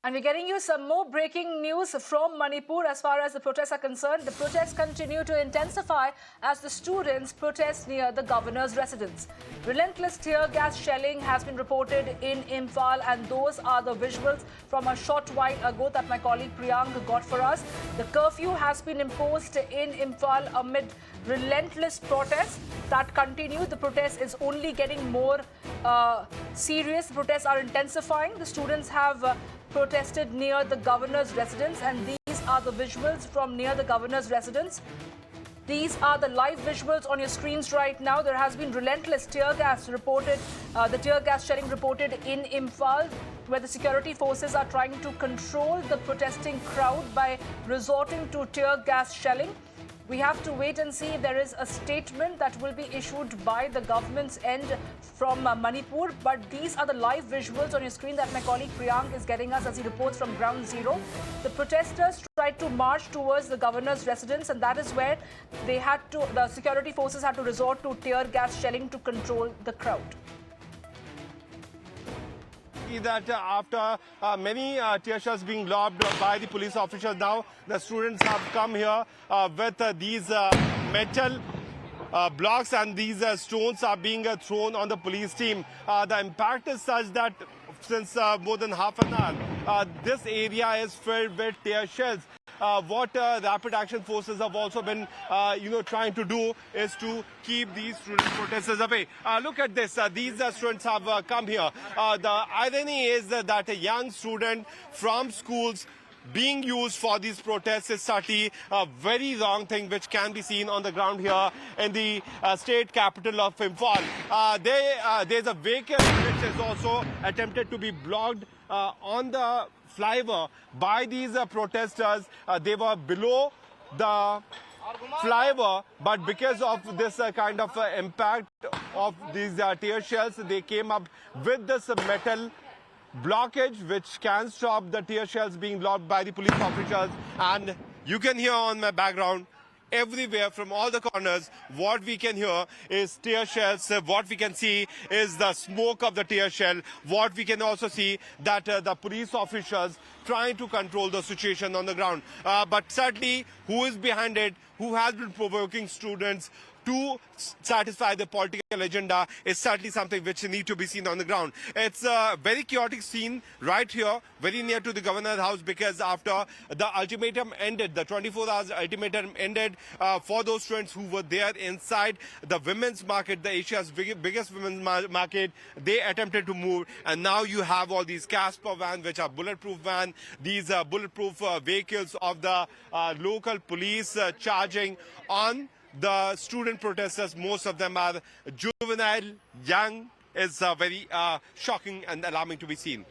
And we're getting you some more breaking news from Manipur as far as the protests are concerned. The protests continue to intensify as the students protest near the governor's residence. Relentless tear gas shelling has been reported in Imphal, and those are the visuals from a short while ago that my colleague Priyank got for us. The curfew has been imposed in Imphal amid relentless protests that continue. The protest is only getting more serious. The protests are intensifying. The students have protested near the governor's residence, and these are the visuals from near the governor's residence. These are the live visuals on your screens right now. There has been relentless tear gas reported, the tear gas shelling reported in Imphal, where the security forces are trying to control the protesting crowd by resorting to tear gas shelling. We have to wait and see if there is a statement that will be issued by the government's end from Manipur. But these are the live visuals on your screen that my colleague Priyank is getting us as he reports from ground zero. The protesters tried to march towards the governor's residence, and that is where the security forces had to resort to tear gas shelling to control the crowd. That after many tear shells being lobbed by the police officers, now the students have come here with these metal blocks, and these stones are being thrown on the police team. The impact is such that since more than half an hour, this area is filled with tear shells. What rapid action forces have also been, trying to do is to keep these student protesters away. Look at this. These students have come here. The irony is that a young student from schools being used for these protests is certainly a very wrong thing, which can be seen on the ground here in the state capital of Imphal. There's a vehicle which is also attempted to be blocked on the flyover by these protesters. They were below the flyover, but because of this kind of impact of these tear shells, they came up with this metal blockage which can stop the tear shells being lobbed by the police officers. And you can hear on my background, everywhere from all the corners, what we can hear is tear shells. What we can see is the smoke of the tear shell. What we can also see that the police officers trying to control the situation on the ground. But certainly, who is behind it, who has been provoking students to satisfy the political agenda is certainly something which need to be seen on the ground. It's a very chaotic scene right here, very near to the governor's house, because after the ultimatum ended, the 24 hours ultimatum ended for those students who were there inside the women's market, the Asia's biggest women's market, they attempted to move, and now you have all these Casper vans, which are bulletproof vans, these bulletproof vehicles of the local police charging on the student protesters. Most of them are juvenile, young. It's very shocking and alarming to be seen.